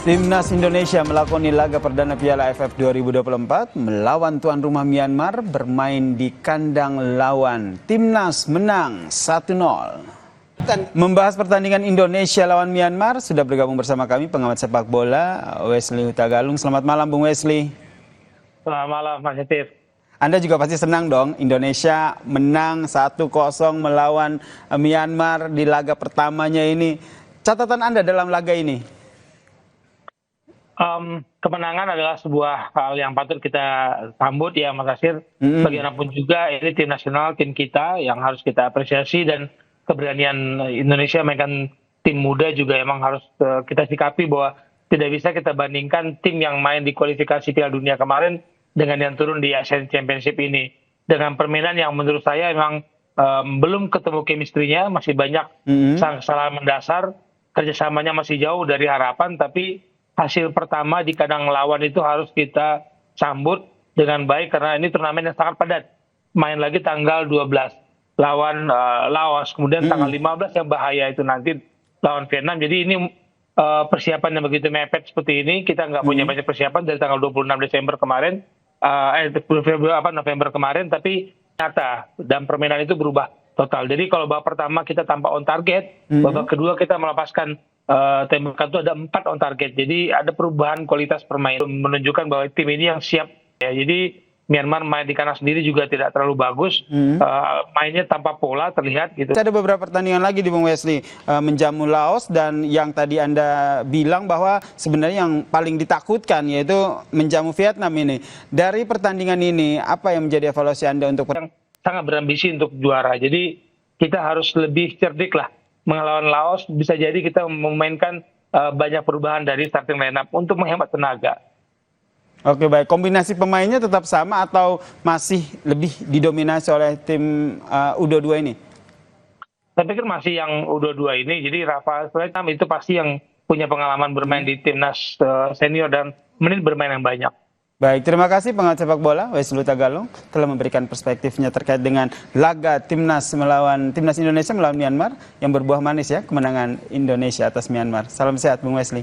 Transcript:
Timnas Indonesia melakoni laga perdana Piala AFF 2024 melawan tuan rumah Myanmar bermain di kandang lawan. Timnas menang 1-0. Membahas pertandingan Indonesia lawan Myanmar, sudah bergabung bersama kami pengamat sepak bola Wesley Hutagalung. Selamat malam Bung Wesley. Selamat malam Mas Hetif. Anda juga pasti senang dong, Indonesia menang 1-0 melawan Myanmar di laga pertamanya ini. Catatan Anda dalam laga ini? Kemenangan adalah sebuah hal yang patut kita sambut ya Mas Asir. Bagaimanapun juga ini tim nasional, tim kita yang harus kita apresiasi, dan keberanian Indonesia mainkan tim muda juga emang harus kita sikapi bahwa tidak bisa kita bandingkan tim yang main di kualifikasi Piala Dunia kemarin dengan yang turun di Asian Championship ini. Dengan permainan yang menurut saya emang belum ketemu chemistry-nya, masih banyak kesalahan mendasar, kerjasamanya masih jauh dari harapan, tapi hasil pertama di kandang lawan itu harus kita sambut dengan baik karena ini turnamen yang sangat padat. Main lagi tanggal 12 lawan Laos, kemudian tanggal 15 yang bahaya itu nanti lawan Vietnam. Jadi ini persiapan yang begitu mepet seperti ini, kita nggak punya banyak persiapan dari tanggal 26 Desember kemarin, November kemarin, tapi nyata dan permainan itu berubah total. Jadi kalau babak pertama kita tanpa on target, babak kedua kita melepaskan tembakan itu ada 4 on target. Jadi ada perubahan kualitas permainan menunjukkan bahwa tim ini yang siap. Ya, jadi Myanmar main di kandang sendiri juga tidak terlalu bagus. Mainnya tanpa pola terlihat gitu. Ada beberapa pertandingan lagi di Bung Wesley, menjamu Laos, dan yang tadi Anda bilang bahwa sebenarnya yang paling ditakutkan yaitu menjamu Vietnam ini. Dari pertandingan ini apa yang menjadi evaluasi Anda untuk yang sangat berambisi untuk juara. Jadi kita harus lebih cerdik lah. Melawan Laos bisa jadi kita memainkan banyak perubahan dari starting lineup untuk menghemat tenaga. Oke, baik. Kombinasi pemainnya tetap sama atau masih lebih didominasi oleh tim U22 ini? Saya pikir masih yang U22 ini. Jadi Rafael Vietnam itu pasti yang punya pengalaman bermain di timnas senior dan menit bermain yang banyak. Baik, terima kasih pengamat sepak bola Wesley Hutagalung telah memberikan perspektifnya terkait dengan laga timnas Indonesia melawan Myanmar yang berbuah manis ya, kemenangan Indonesia atas Myanmar. Salam sehat Bung Wesley.